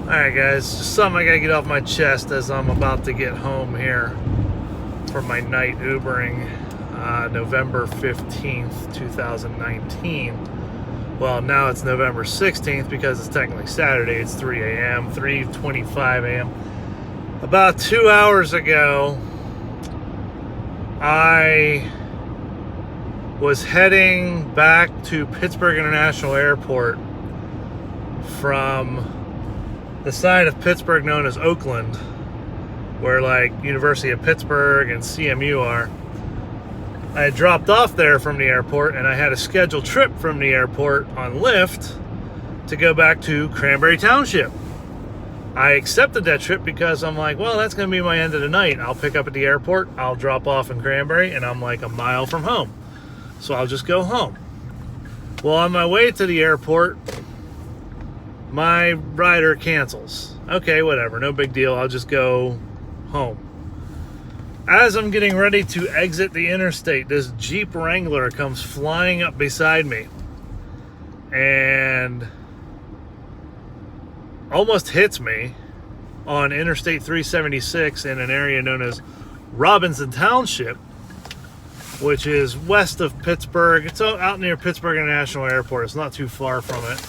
Alright guys, just something I gotta get off my chest as I'm about to get home here for my night Ubering, November 15th, 2019. Well, now it's November 16th because it's technically Saturday. It's 3 a.m., 3:25 a.m. About 2 hours ago, I was heading back to Pittsburgh International Airport from the side of Pittsburgh known as Oakland, where like University of Pittsburgh and CMU are. I had dropped off there from the airport, and I had a scheduled trip from the airport on Lyft to go back to Cranberry Township. I accepted that trip because I'm like, well, that's going to be my end of the night. I'll pick up at the airport, I'll drop off in Cranberry, and I'm like a mile from home. So I'll just go home. Well, on my way to the airport, my rider cancels. Okay, whatever, no big deal. I'll just go home. As I'm getting ready to exit the interstate, this Jeep Wrangler comes flying up beside me and almost hits me on Interstate 376 in an area known as Robinson Township, which is west of Pittsburgh. It's out near Pittsburgh International Airport. It's not too far from it.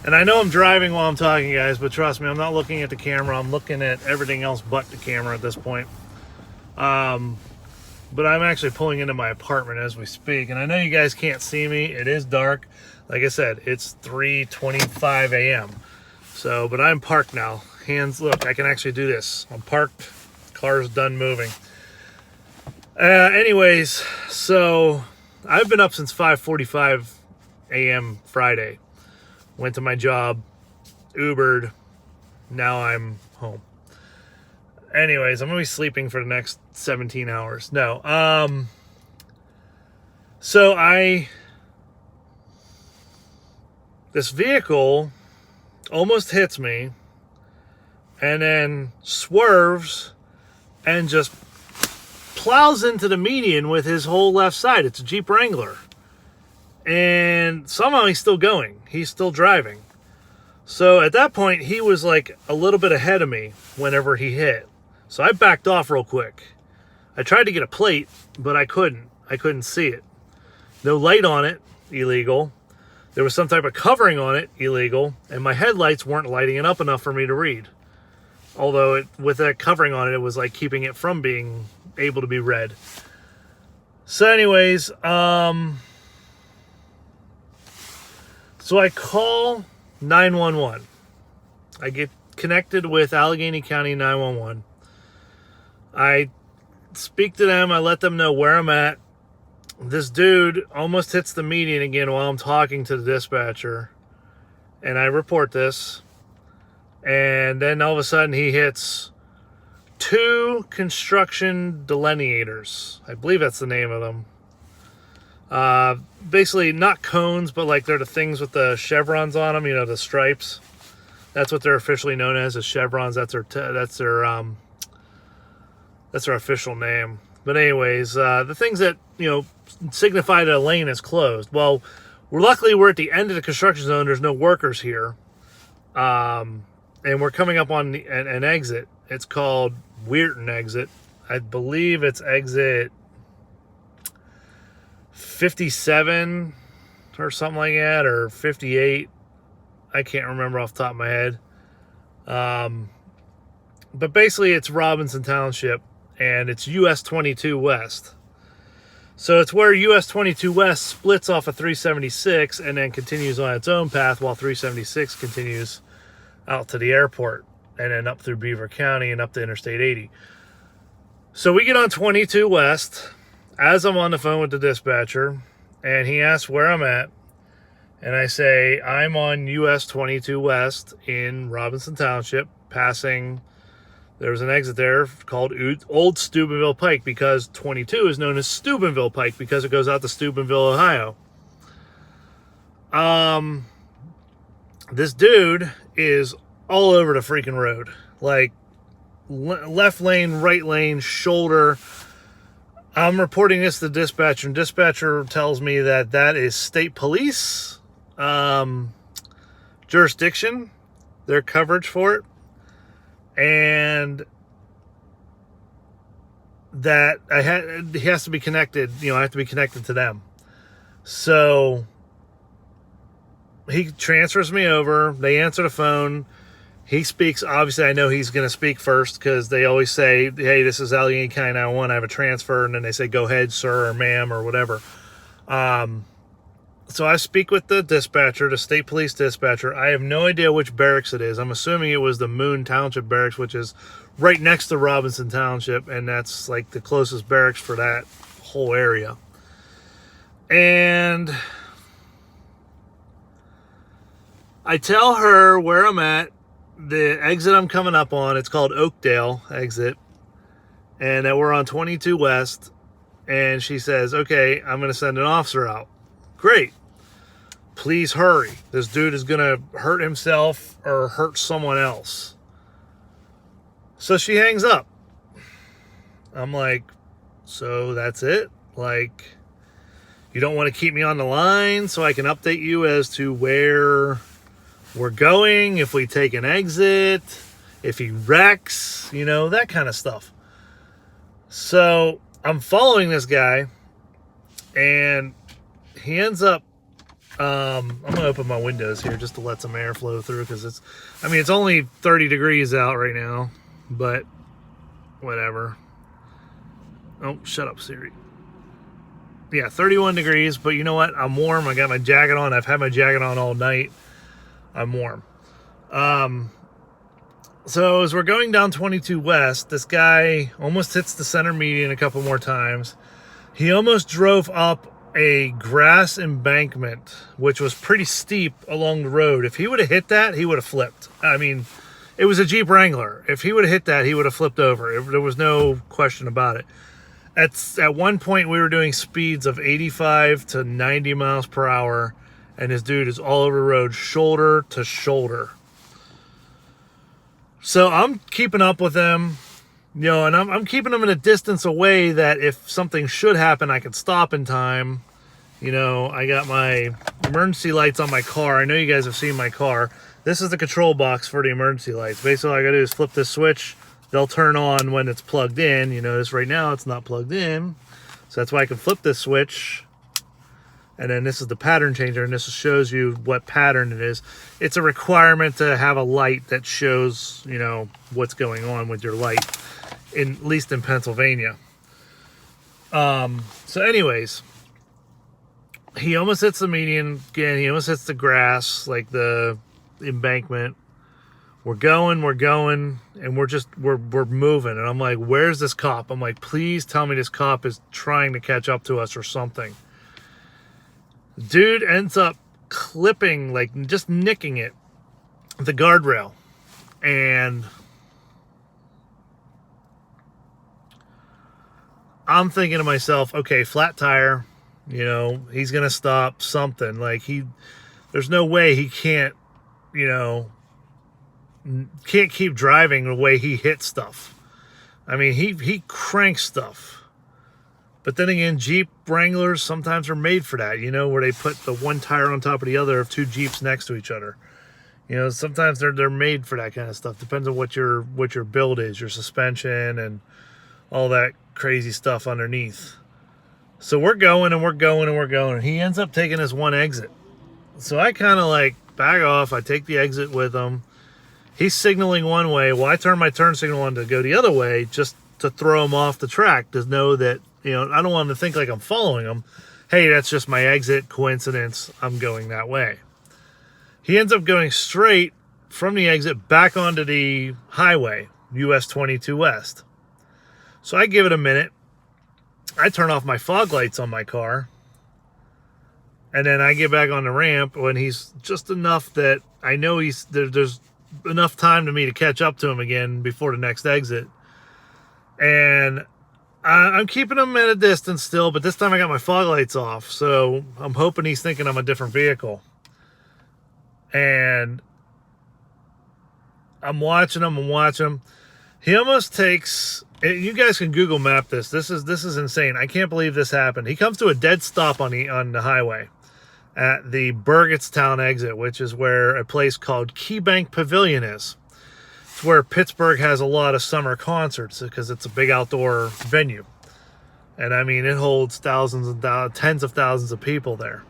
And I know I'm driving while I'm talking, guys, but trust me, I'm not looking at the camera. I'm looking at everything else but the camera at this point. But I'm actually pulling into my apartment as we speak. And I know you guys can't see me. It is dark. Like I said, it's 3:25 a.m. So, but I'm parked now. Look, I can actually do this. I'm parked. Car's done moving. Anyways, so I've been up since 5:45 a.m. Friday. Went to my job, Ubered, now I'm home. Anyways, I'm going to be sleeping for the next 17 hours. No, this vehicle almost hits me and then swerves and just plows into the median with his whole left side. It's a Jeep Wrangler. And somehow he's still going. He's still driving. So at that point, he was like a little bit ahead of me whenever he hit. So I backed off real quick. I tried to get a plate, but I couldn't. I couldn't see it. No light on it, illegal. There was some type of covering on it, illegal. And my headlights weren't lighting it up enough for me to read. Although with that covering on it, it was like keeping it from being able to be read. So anyways, so I call 911. I get connected with Allegheny County 911. I speak to them. I let them know where I'm at. This dude almost hits the median again while I'm talking to the dispatcher. And I report this. And then all of a sudden he hits two construction delineators. I believe that's the name of them. Basically not cones, but like they're the things with the chevrons on them, you know, the stripes. That's what they're officially known as chevrons. That's their official name. But anyways, the things that, you know, signify that a lane is closed. Well, luckily we're at the end of the construction zone. There's no workers here. And we're coming up on an exit. It's called Weirton exit. I believe it's exit 57 or something like that, or 58. I can't remember off the top of my head. But basically it's Robinson Township, and it's US 22 West. So it's where US 22 West splits off of 376 and then continues on its own path, while 376 continues out to the airport and then up through Beaver County and up to Interstate 80. So we get on 22 West as I'm on the phone with the dispatcher, and he asks where I'm at, and I say I'm on US 22 West in Robinson Township, passing, there's an exit there called Old Steubenville Pike, because 22 is known as Steubenville Pike because it goes out to Steubenville, Ohio. This dude is all over the freaking road, like left lane, right lane, shoulder. I'm reporting this to dispatcher, and dispatcher tells me that that is state police jurisdiction, their coverage for it. and that he has to be connected. I have to be connected to them. So he transfers me over. They answer the phone. He speaks. Obviously, I know he's going to speak first because they always say, hey, this is Allegheny County 911. I have a transfer. And then they say, go ahead, sir, or ma'am, or whatever. So I speak with the dispatcher, the state police dispatcher. I have no idea which barracks it is. I'm assuming it was the Moon Township barracks, which is right next to Robinson Township. And that's like the closest barracks for that whole area. And I tell her where I'm at. The exit I'm coming up on, it's called Oakdale exit, and that we're on 22 West, and she says, okay, I'm going to send an officer out. Great. Please hurry. This dude is going to hurt himself or hurt someone else. So she hangs up. I'm like, so that's it? Like, you don't want to keep me on the line so I can update you as to where we're going, if we take an exit, if he wrecks, that kind of stuff. So I'm following this guy, and he ends up, I'm going to open my windows here just to let some air flow through, because it's only 30 degrees out right now, but whatever. Oh, shut up, Siri. Yeah, 31 degrees, but you know what? I'm warm. I got my jacket on. I've had my jacket on all night. I'm warm. So as we're going down 22 West, this guy almost hits the center median a couple more times. He almost drove up a grass embankment, which was pretty steep along the road. If he would have hit that, he would have flipped. It was a Jeep Wrangler. If he would have hit that, he would have flipped over. There was no question about it. At one point, we were doing speeds of 85 to 90 miles per hour. And this dude is all over the road, shoulder to shoulder. So I'm keeping up with him, and I'm keeping him in a distance away that if something should happen, I could stop in time. I got my emergency lights on my car. I know you guys have seen my car. This is the control box for the emergency lights. Basically, all I got to do is flip this switch. They'll turn on when it's plugged in. You notice right now it's not plugged in. So that's why I can flip this switch. And then this is the pattern changer, and this shows you what pattern it is. It's a requirement to have a light that shows, what's going on with your light, at least in Pennsylvania. So anyways, he almost hits the median again. He almost hits the grass, like the embankment. We're going, and we're moving. And I'm like, where's this cop? I'm like, please tell me this cop is trying to catch up to us or something. Dude ends up clipping, like just nicking it, the guardrail. And I'm thinking to myself, okay, flat tire, he's going to stop something. Like there's no way he can't keep driving the way he hits stuff. He cranks stuff. But then again, Jeep Wranglers sometimes are made for that, where they put the one tire on top of the other of two Jeeps next to each other. Sometimes they're made for that kind of stuff. Depends on what your build is, your suspension and all that crazy stuff underneath. So we're going. And he ends up taking this one exit. So I kind of like back off. I take the exit with him. He's signaling one way. Well, I turn my turn signal on to go the other way just to throw him off the track, to know that, I don't want him to think like I'm following him. Hey, that's just my exit. Coincidence. I'm going that way. He ends up going straight from the exit back onto the highway, US 22 West. So I give it a minute. I turn off my fog lights on my car. And then I get back on the ramp when he's just enough that I know there's enough time to me to catch up to him again before the next exit. And I'm keeping him at a distance still, but this time I got my fog lights off. So I'm hoping he's thinking I'm a different vehicle. And I'm watching him. He almost takes, you guys can Google map this. This is insane. I can't believe this happened. He comes to a dead stop on the highway at the Burgettstown exit, which is where a place called Key Bank Pavilion is. It's where Pittsburgh has a lot of summer concerts because it's a big outdoor venue. And I mean, it holds thousands and tens of thousands of people there.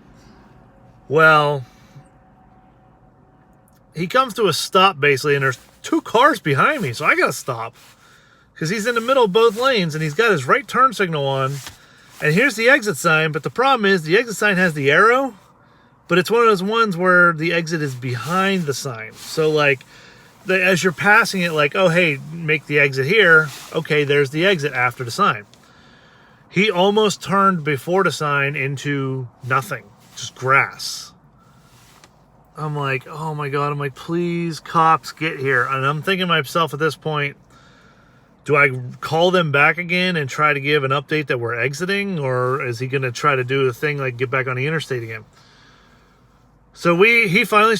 Well, he comes to a stop basically, and there's 2 cars behind me, so I gotta stop because he's in the middle of both lanes and he's got his right turn signal on. And here's the exit sign, but the problem is the exit sign has the arrow, but it's one of those ones where the exit is behind the sign. So like, as you're passing it, like, oh, hey, make the exit here. Okay, there's the exit after the sign. He almost turned before the sign into nothing, just grass. I'm like, oh my God. I'm like, please, cops, get here. And I'm thinking to myself at this point, do I call them back again and try to give an update that we're exiting? Or is he going to try to do the thing like get back on the interstate again? So he finally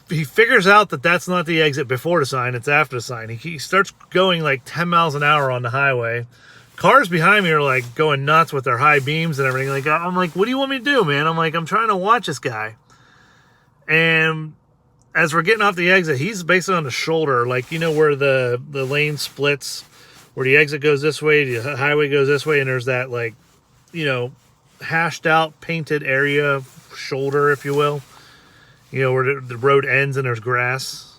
he figures out that that's not the exit before the sign, it's after the sign. He starts going like 10 miles an hour on the highway. Cars behind me are like going nuts with their high beams and everything. Like, I'm like, what do you want me to do, man? I'm like, I'm trying to watch this guy. And as we're getting off the exit, he's basically on the shoulder, like, you know, where the lane splits, where the exit goes this way, the highway goes this way, and there's that, like, you know, hashed out, painted area, shoulder, if you will. You know, where the road ends and there's grass.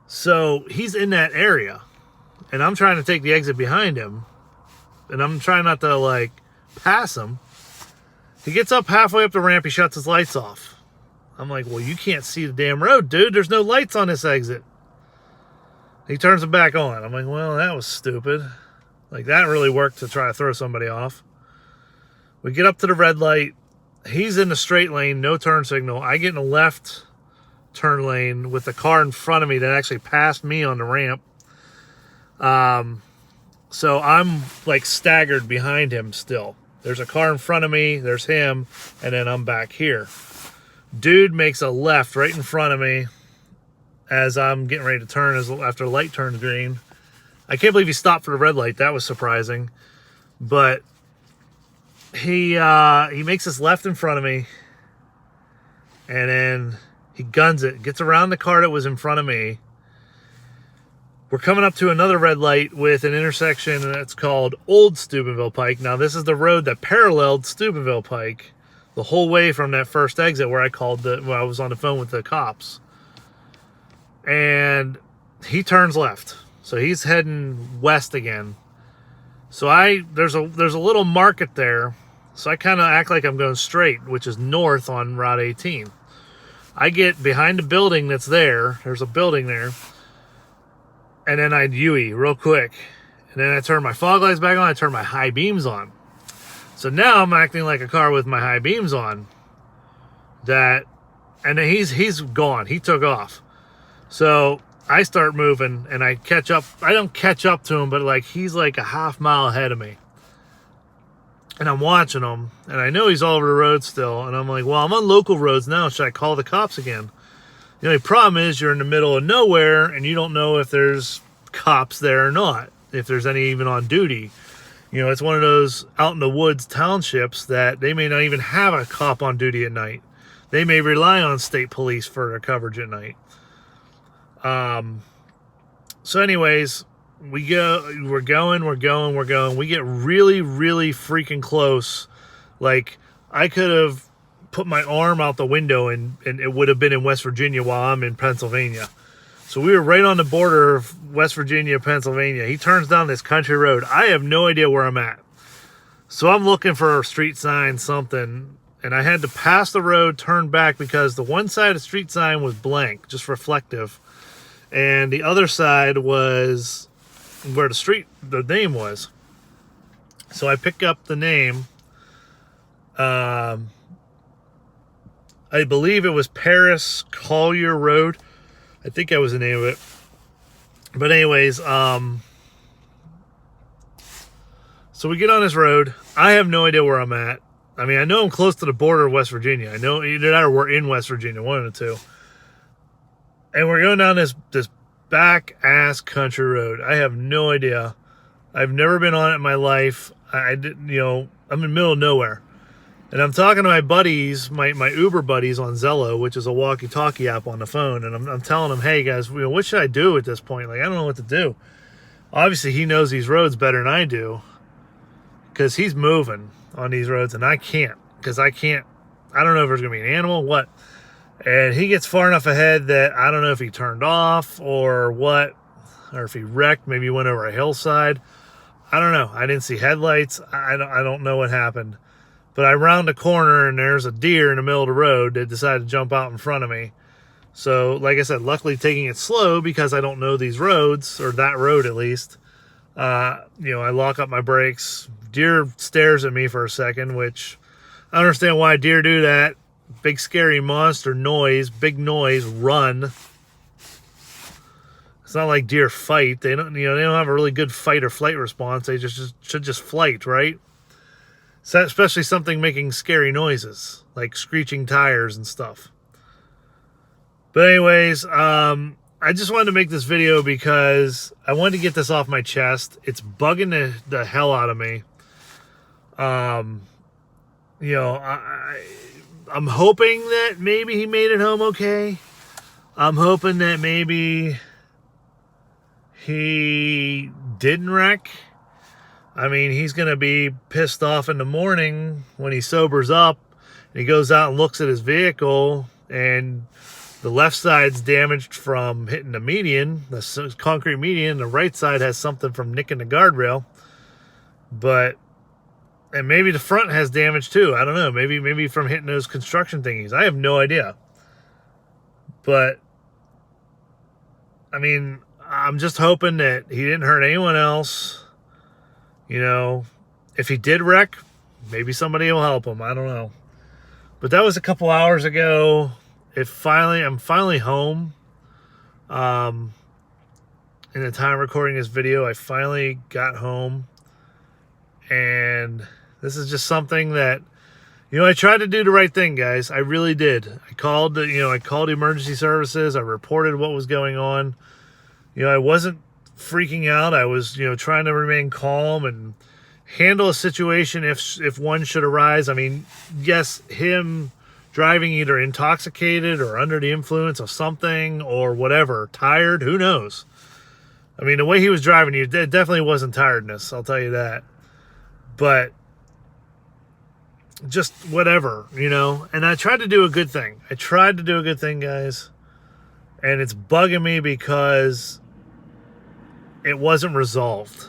So he's in that area. And I'm trying to take the exit behind him. And I'm trying not to, like, pass him. He gets up halfway up the ramp. He shuts his lights off. I'm like, well, you can't see the damn road, dude. There's no lights on this exit. He turns them back on. I'm like, well, that was stupid. Like, that really worked to try to throw somebody off. We get up to the red light. He's in the straight lane, no turn signal. I get in the left turn lane with the car in front of me that actually passed me on the ramp. So I'm like staggered behind him still. There's a car in front of me, there's him, and then I'm back here. Dude makes a left right in front of me as I'm getting ready to turn after the light turns green. I can't believe he stopped for the red light. That was surprising. But he makes this left in front of me, and then he guns it, gets around the car that was in front of me. We're coming up to another red light with an intersection that's called Old Steubenville Pike. Now, this is the road that paralleled Steubenville Pike the whole way from that first exit where I I was on the phone with the cops. And he turns left. So he's heading west again. So there's a little market there. So I kind of act like I'm going straight, which is north on Route 18. I get behind the building that's there. There's a building there. And then I DUI real quick. And then I turn my fog lights back on. I turn my high beams on. So now I'm acting like a car with my high beams on. And then he's gone. He took off. So I start moving and I catch up. I don't catch up to him, but like he's like a half mile ahead of me. And I'm watching him, and I know he's all over the road still. And I'm like, well, I'm on local roads now. Should I call the cops again? The only problem is you're in the middle of nowhere, and you don't know if there's cops there or not, if there's any even on duty. You know, it's one of those out in the woods townships that they may not even have a cop on duty at night. They may rely on state police for their coverage at night. So anyways, we're going. We get really, really freaking close. Like, I could have put my arm out the window and it would have been in West Virginia while I'm in Pennsylvania. So we were right on the border of West Virginia, Pennsylvania. He turns down this country road. I have no idea where I'm at. So I'm looking for a street sign, something. And I had to pass the road, turn back, because the one side of the street sign was blank, just reflective. And the other side was where the name was. So I pick up the name. I believe it was Paris Collier Road. I think that was the name of it. But anyways, so we get on this road. I have no idea where I'm at. I mean, I know I'm close to the border of West Virginia. I know either that or we're in West Virginia, one of the two. And we're going down this back ass country road. I have no idea. I've never been on it in my life. I didn't, I'm in the middle of nowhere. And I'm talking to my buddies, my Uber buddies on Zello, which is a walkie-talkie app on the phone. And I'm telling them, hey, guys, what should I do at this point? Like, I don't know what to do. Obviously, he knows these roads better than I do because he's moving on these roads, and I can't because I don't know if there's going to be an animal, what. And he gets far enough ahead that I don't know if he turned off or what, or if he wrecked, maybe he went over a hillside. I don't know. I didn't see headlights. I don't know what happened. But I round a corner and there's a deer in the middle of the road that decided to jump out in front of me. So, like I said, luckily taking it slow because I don't know these roads, or that road at least. I lock up my brakes. Deer stares at me for a second, which I understand why deer do that. Big scary monster noise, big noise, run. It's not like deer fight. They don't have a really good fight or flight response. They should just flight, right? So especially something making scary noises, like screeching tires and stuff. But anyways, I just wanted to make this video because I wanted to get this off my chest. It's bugging the hell out of me. I'm hoping that maybe he made it home okay. I'm hoping that maybe he didn't wreck. I mean, he's going to be pissed off in the morning when he sobers up and he goes out and looks at his vehicle and the left side's damaged from hitting the median, the concrete median. The right side has something from nicking the guardrail. And maybe the front has damage too. I don't know. Maybe from hitting those construction thingies. I have no idea. But, I mean, I'm just hoping that he didn't hurt anyone else. If he did wreck, maybe somebody will help him. I don't know. But that was a couple hours ago. I'm finally home. In the time recording this video, I finally got home. And this is just something that, I tried to do the right thing, guys. I really did. I called emergency services. I reported what was going on. I wasn't freaking out. I was, trying to remain calm and handle a situation if one should arise. I mean, yes, him driving either intoxicated or under the influence of something or whatever, tired, who knows? I mean, the way he was driving, it definitely wasn't tiredness, I'll tell you that. But just whatever, And I tried to do a good thing. Guys. And it's bugging me because it wasn't resolved.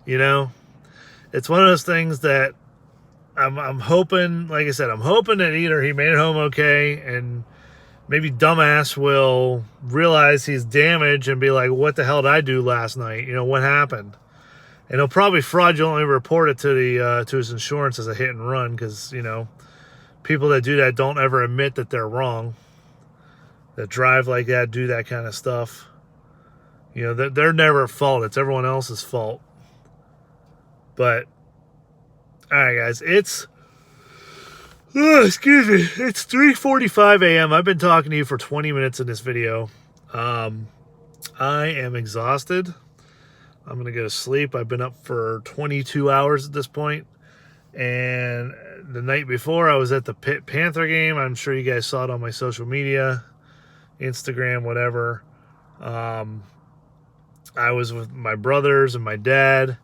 It's one of those things that I'm hoping, like I said, I'm hoping that either he made it home okay and maybe dumbass will realize he's damaged and be like, what the hell did I do last night? What happened? And he'll probably fraudulently report it to his insurance as a hit and run because, people that do that don't ever admit that they're wrong. That drive like that, do that kind of stuff. They're never at fault. It's everyone else's fault. But, all right, guys, it's 3:45 a.m. I've been talking to you for 20 minutes in this video. I am exhausted. I'm going to go to sleep. I've been up for 22 hours at this point. And the night before, I was at the Pitt Panther game. I'm sure you guys saw it on my social media, Instagram, whatever. I was with my brothers and my dad,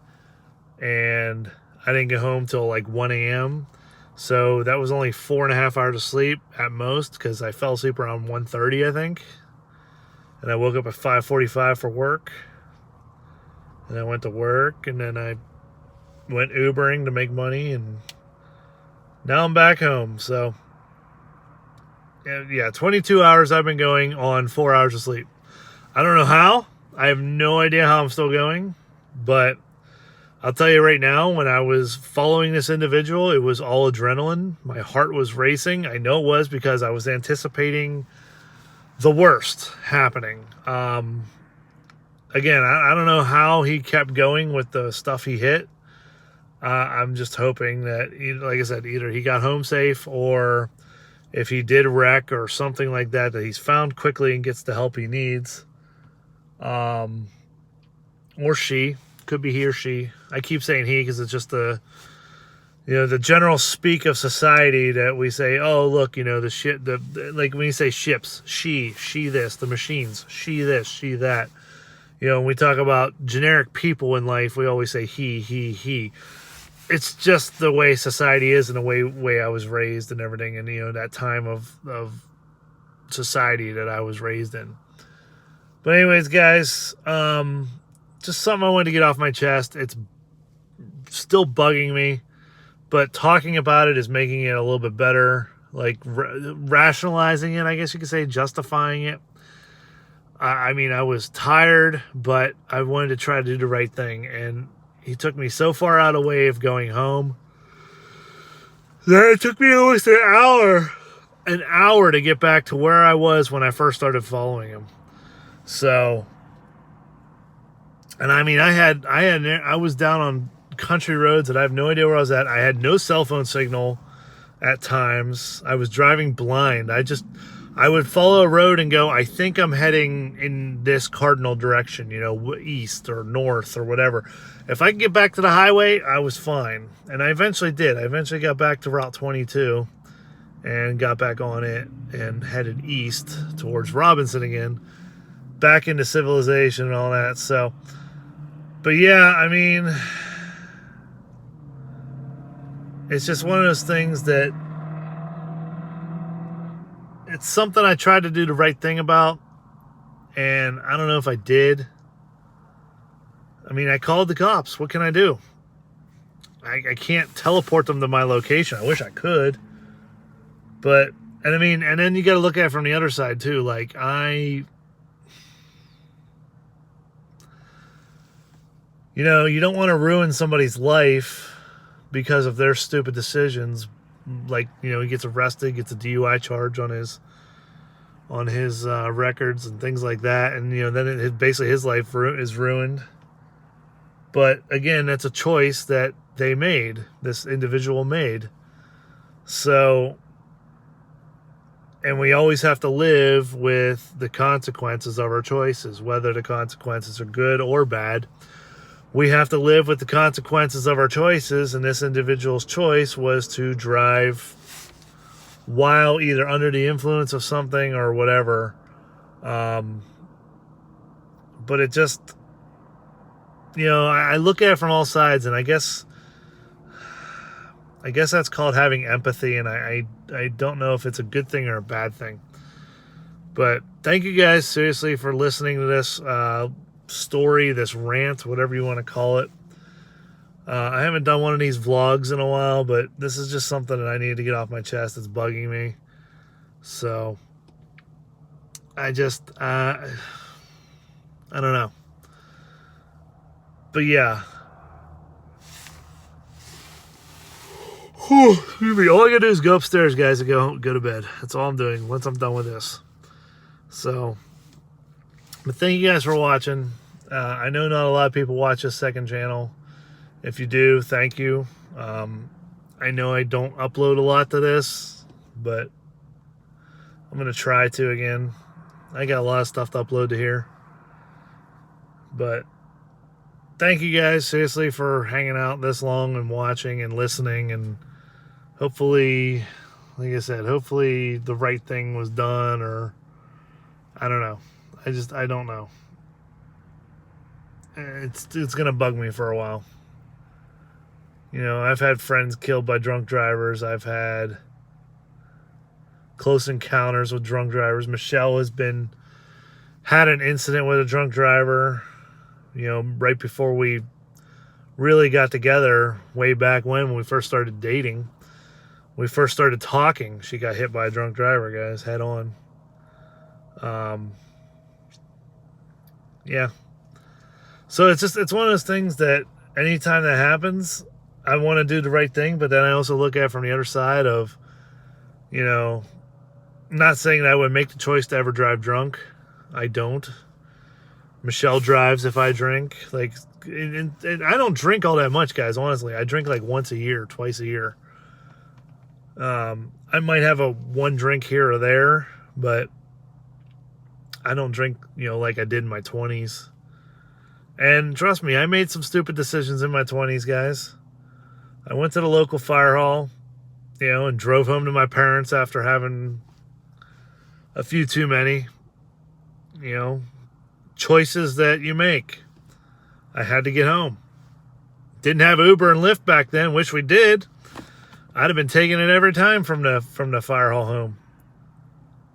and I didn't get home till like 1 a.m. So that was only 4.5 hours of sleep at most because I fell asleep around 1:30, I think. And I woke up at 5:45 for work. And I went to work, and then I went Ubering to make money, and now I'm back home. So, yeah, 22 hours I've been going on 4 hours of sleep. I don't know how. I have no idea how I'm still going, but I'll tell you right now, when I was following this individual, it was all adrenaline. My heart was racing. I know it was because I was anticipating the worst happening. Again, I don't know how he kept going with the stuff he hit. I'm just hoping that, like I said, either he got home safe or if he did wreck or something like that, that he's found quickly and gets the help he needs. Or she. Could be he or she. I keep saying he because it's just the general speak of society that we say, oh, look, the shit, like when you say ships, she this, the machines, she this, she that. When we talk about generic people in life, we always say he. It's just the way society is and the way I was raised and everything, and that time of society that I was raised in. But anyways, guys, just something I wanted to get off my chest. It's still bugging me, but talking about it is making it a little bit better, like rationalizing it, I guess you could say, justifying it. I mean, I was tired, but I wanted to try to do the right thing, and he took me so far out of the way of going home that it took me almost an hour to get back to where I was when I first started following him. So, and I mean, I was down on country roads that I have no idea where I was at. I had no cell phone signal at times. I was driving blind. I would follow a road and go, I think I'm heading in this cardinal direction, east or north or whatever. If I could get back to the highway, I was fine. And I eventually did. I eventually got back to Route 22 and got back on it and headed east towards Robinson again, back into civilization and all that. So, but yeah, I mean, it's just one of those things that it's something I tried to do the right thing about, and I don't know if I did. I mean, I called the cops. What can I do? I can't teleport them to my location. I wish I could. But, and I mean, and then you got to look at it from the other side too. Like, you don't want to ruin somebody's life because of their stupid decisions. Like, he gets arrested, gets a DUI charge on his records and things like that, and then basically his life is ruined. But again, that's a choice that they made, this individual made. So, and we always have to live with the consequences of our choices, whether the consequences are good or bad. We have to live with the consequences of our choices, and this individual's choice was to drive while either under the influence of something or whatever. But it just, I look at it from all sides, and I guess that's called having empathy, and I don't know if it's a good thing or a bad thing. But thank you guys, seriously, for listening to this story, this rant, whatever you want to call it. I haven't done one of these vlogs in a while, but this is just something that I need to get off my chest. It's bugging me. So I don't know. But yeah. Excuse me. All I gotta do is go upstairs, guys, and go to bed. That's all I'm doing once I'm done with this. So, but thank you guys for watching. I know not a lot of people watch this second channel. If you do, thank you. I know I don't upload a lot to this, but I'm going to try to again. I got a lot of stuff to upload to here. But thank you guys, seriously, for hanging out this long and watching and listening. And hopefully, like I said, hopefully the right thing was done, or I don't know. I don't know. It's going to bug me for a while. I've had friends killed by drunk drivers. I've had close encounters with drunk drivers. Michelle has had an incident with a drunk driver, right before we really got together, way back when we first started dating. We first started talking. She got hit by a drunk driver, guys, head on. Yeah. So it's one of those things that anytime that happens, I want to do the right thing, but then I also look at it from the other side of, not saying that I would make the choice to ever drive drunk. I don't. Michelle drives if I drink. And I don't drink all that much, guys, honestly. I drink like once a year, twice a year. I might have one drink here or there, but I don't drink, like I did in my 20s. And trust me, I made some stupid decisions in my 20s, guys. I went to the local fire hall, and drove home to my parents after having a few too many, choices that you make. I had to get home. Didn't have Uber and Lyft back then, which we did. I'd have been taking it every time from the fire hall home.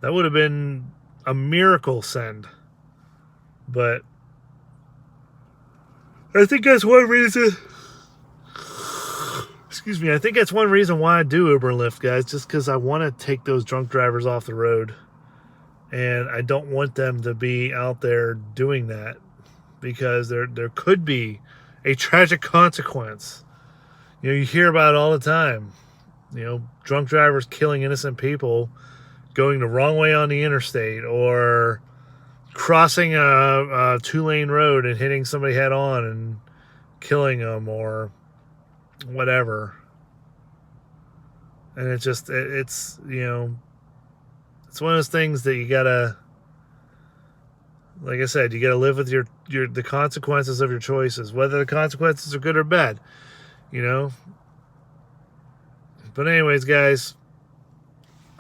That would have been a miracle send. But I think that's one reason. Excuse me. I think that's one reason why I do Uber and Lyft, guys. Just because I want to take those drunk drivers off the road, and I don't want them to be out there doing that, because there could be a tragic consequence. You hear about it all the time. Drunk drivers killing innocent people, going the wrong way on the interstate, or crossing a 2-lane road and hitting somebody head on and killing them, or whatever. And it's one of those things that you gotta, like I said, you gotta live with the consequences of your choices, whether the consequences are good or bad. But anyways, guys,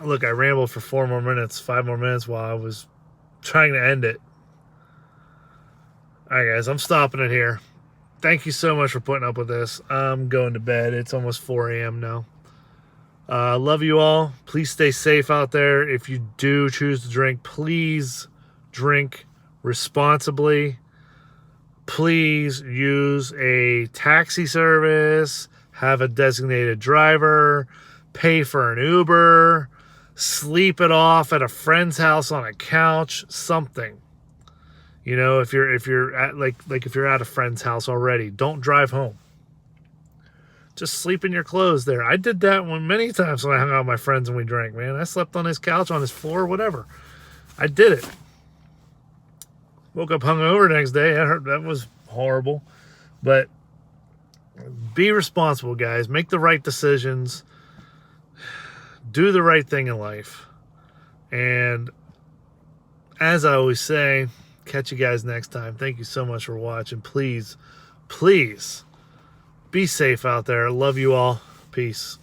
look, I rambled for 5 more minutes while I was trying to end it. All right, guys, I'm stopping it here. Thank you so much for putting up with this. I'm going to bed. It's almost 4 a.m. now. Love you all. Please stay safe out there. If you do choose to drink, please drink responsibly. Please use a taxi service. Have a designated driver. Pay for an Uber. Sleep it off at a friend's house on a couch. Something. If you're at if you're at a friend's house already, don't drive home. Just sleep in your clothes there. I did that many times when I hung out with my friends and we drank, man. I slept on his couch, on his floor, whatever. I did it. Woke up hungover the next day. That was horrible. But be responsible, guys. Make the right decisions. Do the right thing in life. And as I always say, catch you guys next time. Thank you so much for watching. Please, please be safe out there. Love you all. Peace.